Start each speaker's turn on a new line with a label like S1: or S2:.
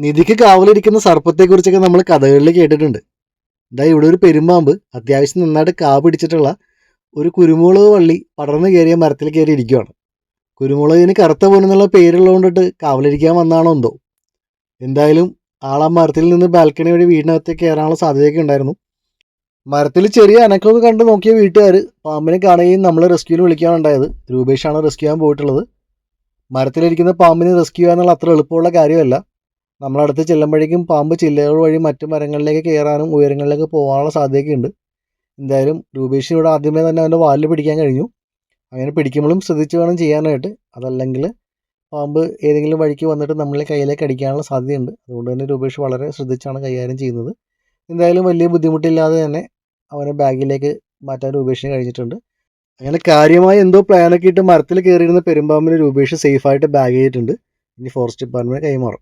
S1: നിധിക്ക് കാവലിരിക്കുന്ന സർപ്പത്തെക്കുറിച്ചൊക്കെ നമ്മൾ കഥകളിൽ കേട്ടിട്ടുണ്ട്. ഇതാ ഇവിടെ ഒരു പെരുമ്പാമ്പ് അത്യാവശ്യം നന്നായിട്ട് പിടിച്ചിട്ടുള്ള ഒരു കുരുമുളക് വള്ളി പടർന്നു കയറിയ മരത്തിൽ കയറി ഇരിക്കുകയാണ്. കുരുമുളകിന് കറുത്ത പൊന്നെന്നുള്ള പേരുള്ളതുകൊണ്ടിട്ട് കാവലിരിക്കാൻ വന്നാണോ എന്തോ. എന്തായാലും ആളാ മരത്തിൽ നിന്ന് ബാൽക്കണി വഴി വീടിനകത്തേക്ക് കയറാനുള്ള സാധ്യതയൊക്കെ ഉണ്ടായിരുന്നു. മരത്തിൽ ചെറിയ അനക്കമൊക്കെ കണ്ട് നോക്കിയ വീട്ടുകാർ പാമ്പിനെ കാണുകയും നമ്മൾ റെസ്ക്യൂവിന് വിളിക്കുകയാണ് ഉണ്ടായത്. രൂപേഷാണ് റെസ്ക്യൂ ചെയ്യാൻ പോയിട്ടുള്ളത്. മരത്തിലിരിക്കുന്ന പാമ്പിനെ റെസ്ക്യൂ ചെയ്യാന്നുള്ള അത്ര എളുപ്പമുള്ള കാര്യമല്ല. നമ്മളടുത്ത് ചെല്ലുമ്പോഴേക്കും പാമ്പ് ചില്ലകൾ വഴി മറ്റു മരങ്ങളിലേക്ക് കയറാനും ഉയരങ്ങളിലേക്ക് പോകാനുള്ള സാധ്യതയൊക്കെയുണ്ട്. എന്തായാലും രൂപേഷിന് ഇവിടെ ആദ്യമേ തന്നെ അവൻ്റെ വാലിൽ പിടിക്കാൻ കഴിഞ്ഞു. അങ്ങനെ പിടിക്കുമ്പോഴും ശ്രദ്ധിച്ച് വേണം ചെയ്യാനായിട്ട്. അതല്ലെങ്കിൽ പാമ്പ് ഏതെങ്കിലും വഴിക്ക് വന്നിട്ട് നമ്മളെ കയ്യിലേക്ക് അടിക്കാനുള്ള സാധ്യതയുണ്ട്. അതുകൊണ്ട് തന്നെ രൂപേഷ് വളരെ ശ്രദ്ധിച്ചാണ് കൈകാര്യം ചെയ്യുന്നത്. എന്തായാലും വലിയ ബുദ്ധിമുട്ടില്ലാതെ തന്നെ അവനെ ബാഗിലേക്ക് മാറ്റാൻ രൂപേഷിന് കഴിഞ്ഞിട്ടുണ്ട്. അങ്ങനെ കാര്യമായി എന്തോ പ്ലാനൊക്കെ ഇട്ട് മരത്തിൽ കയറിയിരുന്ന പെരുമ്പാമ്പിന് രൂപേഷ് സേഫായിട്ട് ബാഗ് ചെയ്തിട്ടുണ്ട്. ഇനി ഫോറസ്റ്റ് ഡിപ്പാർട്ട്മെൻറ്റ് കൈമാറും.